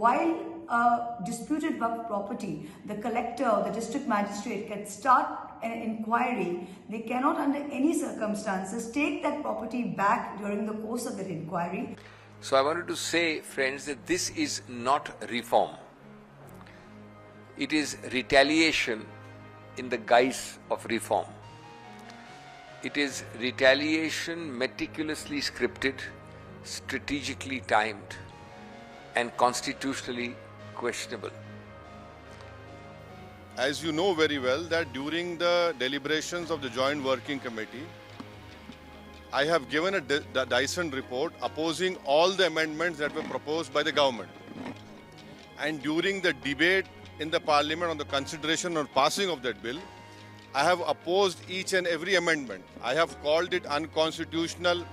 while disputed waqf property, the collector or the district magistrate can start an inquiry, they cannot under any circumstances take that property back during the course of that inquiry. So I wanted to say, friends, that this is not reform. It is retaliation in the guise of reform. It is retaliation meticulously scripted, strategically timed, and constitutionally questionable. As you know very well that during the deliberations of the Joint Working Committee, I have given a Dyson report opposing all the amendments that were proposed by the government. And during the debate in the Parliament on the consideration or passing of that bill, I have opposed each and every amendment. I have called it unconstitutional.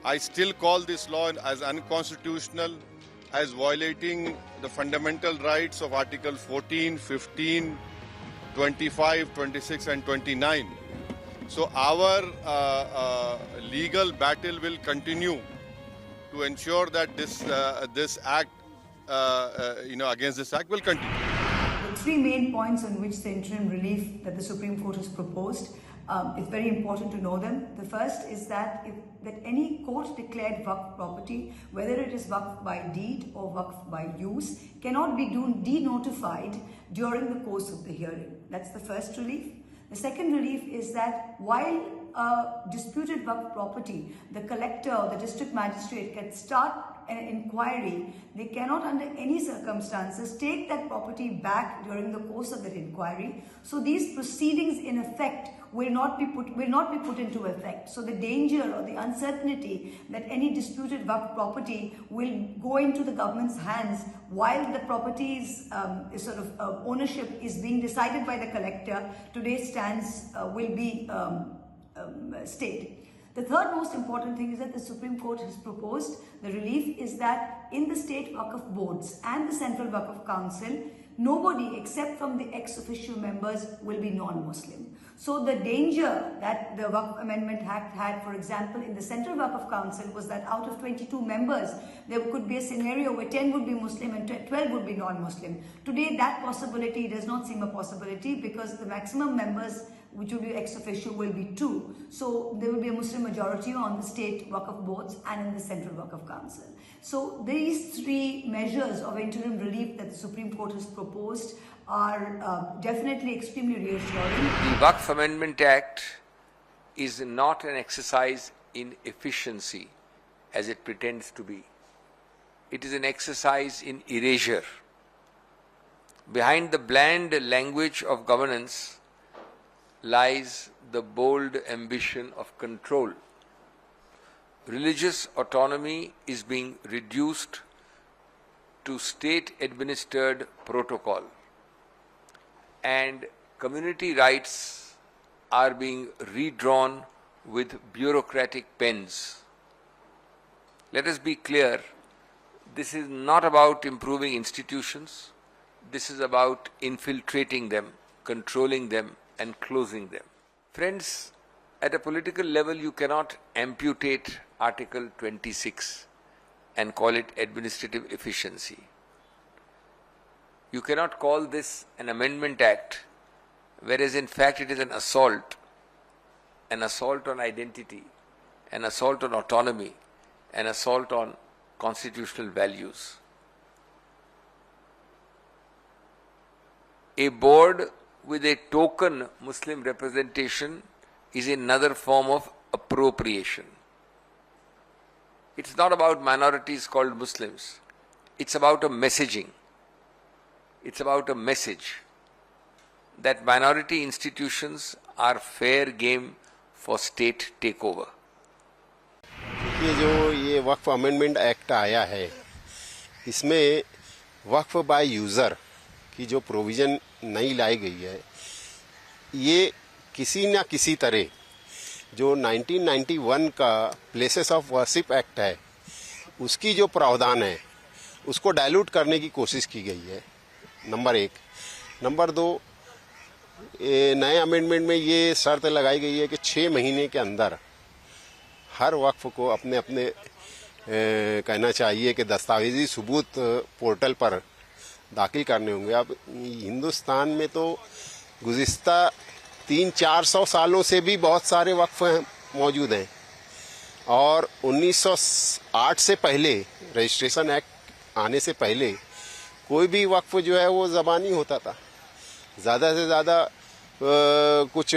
I still call this law as unconstitutional, as violating the fundamental rights of Article 14, 15, 25, 26 and 29. So our legal battle will continue to ensure that this act, against this act will continue. The three main points on which the interim relief that the Supreme Court has proposed, it's very important to know them. The first is that any court-declared waqf property, whether it is waqf by deed or waqf by use, cannot be denotified during the course of the hearing. That's the first relief. The second relief is that while disputed waqf property, the collector or the district magistrate can start an inquiry, they cannot under any circumstances take that property back during the course of that inquiry. So these proceedings in effect will not be put into effect. So the danger or the uncertainty that any disputed waqf property will go into the government's hands while the property's ownership is being decided by the collector, today's stance will be stayed. The third most important thing is that the Supreme Court has proposed the relief is that in the state waqf boards and the Central Waqf Council, nobody except from the ex-officio members will be non-Muslim. So the danger that the Waqf Amendment Act had, for example, in the Central Waqf Council was that out of 22 members, there could be a scenario where 10 would be Muslim and 12 would be non-Muslim. Today, that possibility does not seem a possibility because the maximum members which will be ex-officio will be 2. So there will be a Muslim majority on the state waqf boards and in the Central Waqf Council. So these three measures of interim relief that the Supreme Court has proposed are definitely extremely reassuring. The Waqf Amendment Act is not an exercise in efficiency as it pretends to be. It is an exercise in erasure. Behind the bland language of governance lies the bold ambition of control. Religious autonomy is being reduced to state-administered protocol, and community rights are being redrawn with bureaucratic pens. Let us be clear, this is not about improving institutions, this is about infiltrating them, controlling them, and closing them. Friends, at a political level, you cannot amputate Article 26 and call it administrative efficiency. You cannot call this an amendment act, whereas in fact it is an assault on identity, an assault on autonomy, an assault on constitutional values. A board with a token Muslim representation is another form of appropriation. It's not about minorities called Muslims. It's about a messaging. It's about a message that minority institutions are fair game for state takeover. ये वक्फ amendment act आया है, इसमें वक्फ by user की जो provision नई लाई गई है, ये किसी न किसी तरह जो 1991 का प्लेसेस ऑफ वर्शिप एक्ट है, उसकी जो प्रावधान है, उसको डाइल्यूट करने की कोशिश की गई है, नंबर 1। नंबर 2, नए अमेंडमेंट में ये शर्त लगाई गई है कि 6 महीने के अंदर हर वक्फ को अपने अपने कहना चाहिए कि दस्तावेजी सबूत पोर्टल पर दाखिल करने होंगे। अब हिंदुस्तान में तो गुज़िस्ता 300-400 सालों से भी बहुत सारे वक्फ मौजूद हैं और 1908 से पहले, रजिस्ट्रेशन एक्ट आने से पहले, कोई भी वक्फ जो है वो ज़बानी होता था। ज़्यादा से ज़्यादा कुछ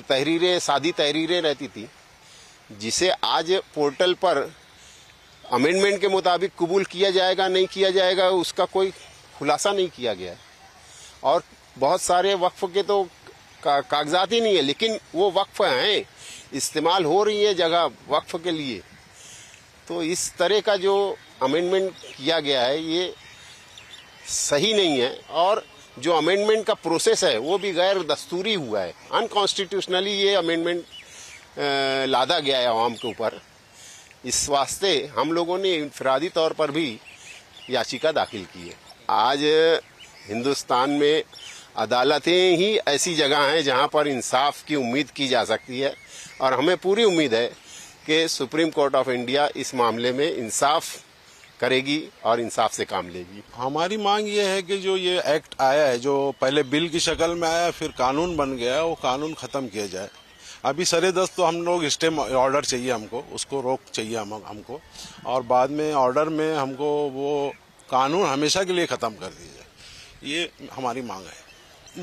तहरीरें, सादी तहरीरें रहती थी, जिसे आज पोर्टल पर अमेंडमेंट के मुताबिक कबूल किया जाएगा नहीं किया जाएगा उसका कोई खुलासा नहीं किया गया है। और बहुत सारे वक्फ के तो कागजात ही नहीं है, लेकिन वो वक्फ हैं, इस्तेमाल हो रही है जगह वक्फ के लिए। तो इस तरह का जो अमेंडमेंट किया गया है ये सही नहीं है और जो अमेंडमेंट का प्रोसेस है वो भी गैर दस्तूरी हुआ है। अनकॉन्स्टिट्यूशनली ये अमेंडमेंट लादा गया है आवाम के ऊपर। इस वास्ते हम लोगों ने इनफरादी तौर पर भी याचिका दाखिल की है। आज हिंदुस्तान में अदालतें ही ऐसी जगह हैं जहां पर इंसाफ की उम्मीद की जा सकती है और हमें पूरी उम्मीद है कि सुप्रीम कोर्ट ऑफ इंडिया इस मामले में इंसाफ करेगी और इंसाफ से काम लेगी। हमारी मांग ये है कि जो ये एक्ट आया है, जो पहले बिल की शक्ल में आया फिर कानून बन गया, वो कानून खत्म किया जाए। अभी सरे-दस्त तो हम लोग स्टे ऑर्डर चाहिए, हमको उसको रोक चाहिए हमको, और बाद में ऑर्डर में हमको वो कानून हमेशा के लिए खत्म कर दिया जाए। ये हमारी मांग है।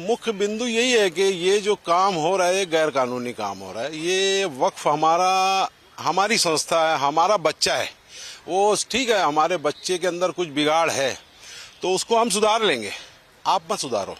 मुख्य बिंदु यही है कि ये जो काम हो रहा है गैर कानूनी काम हो रहा है। ये वक्फ हमारी संस्था है, हमारा बच्चा है। वो ठीक है, हमारे बच्चे के अंदर कुछ बिगाड़ है तो उसको हम सुधार लेंगे, आप मत सुधारो।